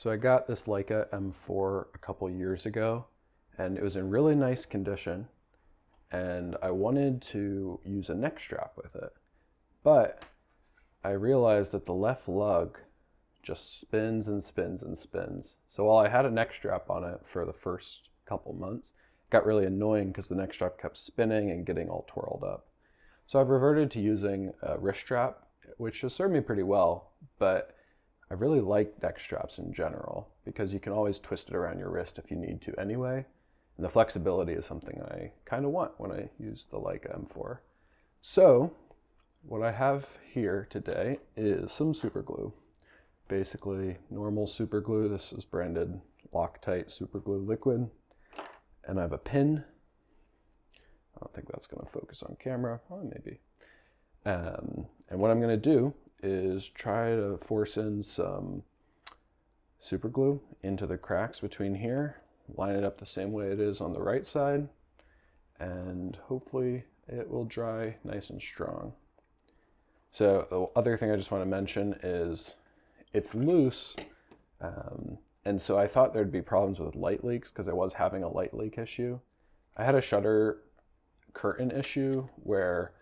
So I got this Leica M4 a couple years ago, and it was in really nice condition, and I wanted to use a neck strap with it. But I realized that the left lug just spins and spins and spins. So while I had a neck strap on it for the first couple months, it got really annoying because the neck strap kept spinning and getting all twirled up. So I've reverted to using a wrist strap, which has served me pretty well, but I really like neck straps in general because you can always twist it around your wrist if you need to anyway. And the flexibility is something I kind of want when I use the Leica M4. So what I have here today is some super glue. Basically normal super glue. This is branded Loctite super glue liquid. And I have a pin. I don't think that's going to focus on camera. Oh, maybe. And what I'm going to do is try to force in some super glue into the cracks between here, line it up the same way it is on the right side, and hopefully it will dry nice and strong. So the other thing I just want to mention is it's loose, and so I thought there'd be problems with light leaks because I was having a light leak issue. I had a shutter curtain issue where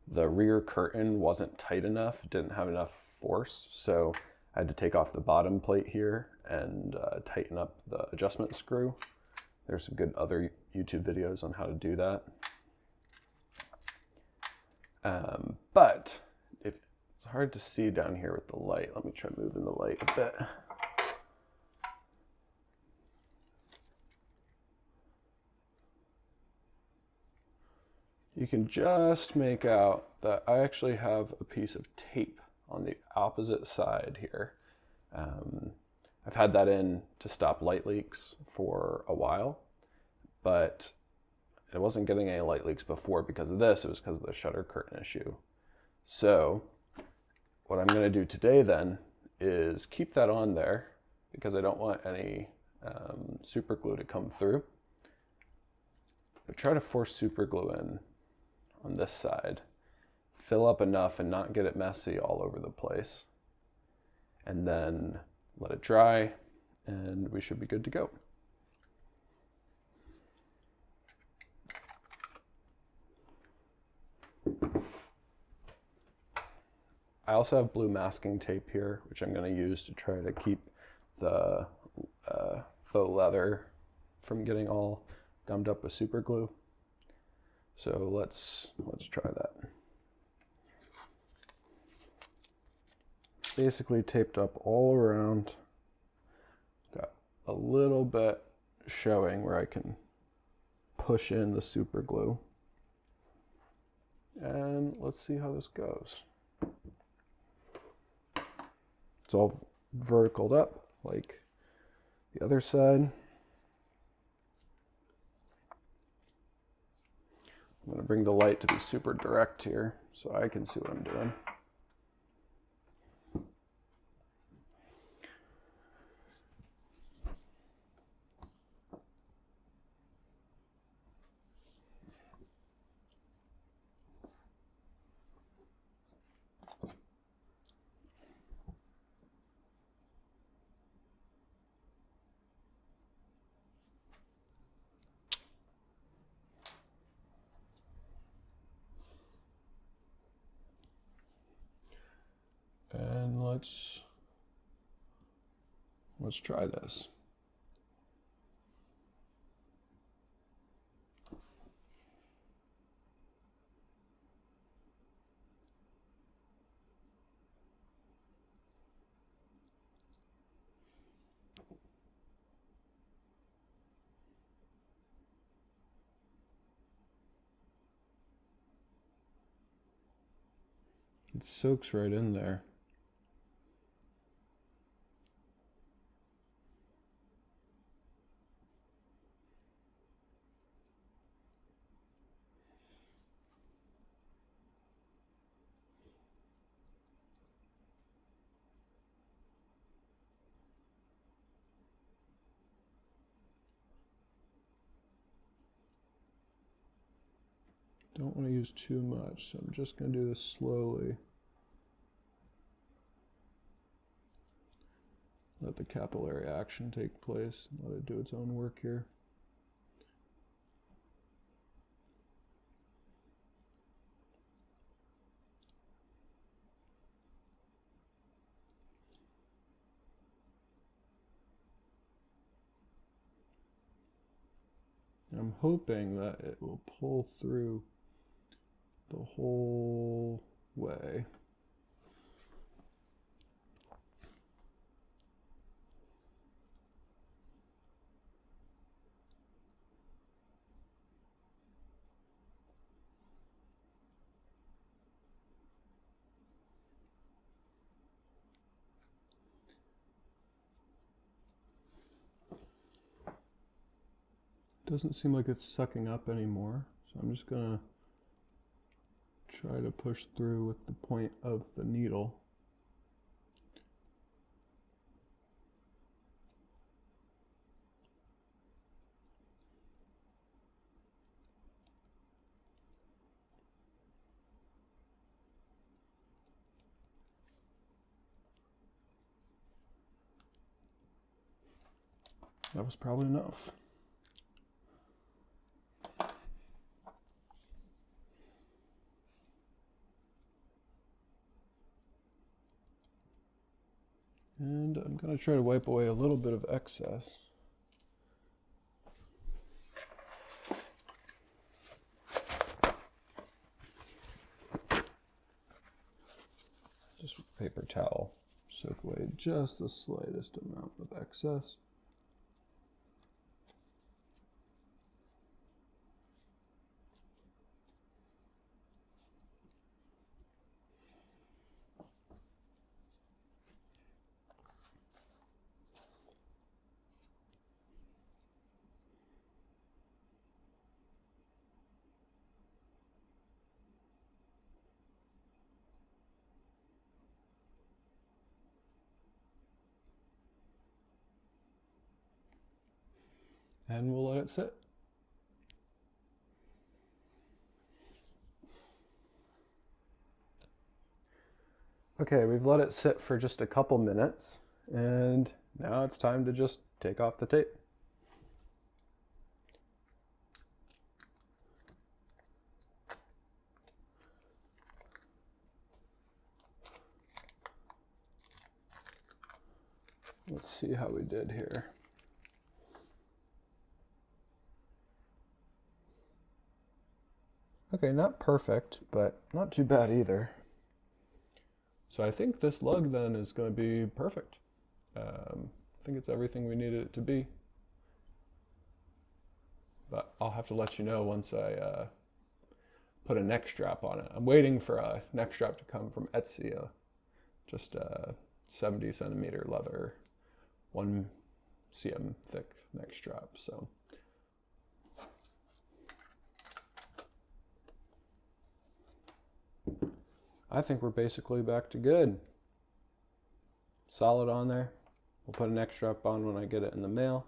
the rear curtain wasn't tight enough, didn't have enough force, so I had to take off the bottom plate here and tighten up the adjustment screw. There's some good other YouTube videos on how to do that. But if it's hard to see down here with the light, let me try moving the light a bit. You can just make out that I actually have a piece of tape on the opposite side here. I've had that in to stop light leaks for a while, but it wasn't getting any light leaks before because of this. It was because of the shutter curtain issue. So what I'm going to do today then is keep that on there because I don't want any super glue to come through. But try to force super glue in on this side, fill up enough and not get it messy all over the place, and then let it dry and we should be good to go. I also have blue masking tape here, which I'm going to use to try to keep the faux leather from getting all gummed up with super glue. So let's try that. Basically taped up all around. Got a little bit showing where I can push in the super glue. And let's see how this goes. It's all verticaled up like the other side. I'm going to bring the light to be super direct here so I can see what I'm doing. And let's try this. It soaks right in there. Don't want to use too much, so I'm just going to do this slowly. Let the capillary action take place. Let it do its own work here. I'm hoping that it will pull through the whole way. Doesn't seem like it's sucking up anymore, so I'm just gonna try to push through with the point of the needle. That was probably enough. And I'm going to try to wipe away a little bit of excess. Just with a paper towel, soak away just the slightest amount of excess. And we'll let it sit. Okay, we've let it sit for just a couple minutes, and now it's time to just take off the tape. Let's see how we did here. Okay, not perfect, but not too bad either. So I think this lug then is going to be perfect. I think it's everything we needed it to be. But I'll have to let you know once I put a neck strap on it. I'm waiting for a neck strap to come from Etsy, just a 70 centimeter leather, 1 cm thick neck strap. So I think we're basically back to good. Solid on there. We'll put a neck strap on when I get it in the mail.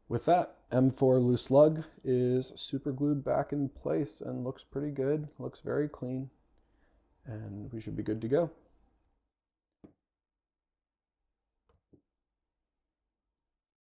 With that, M4 loose lug is super glued back in place and looks pretty good. Looks very clean. And we should be good to go.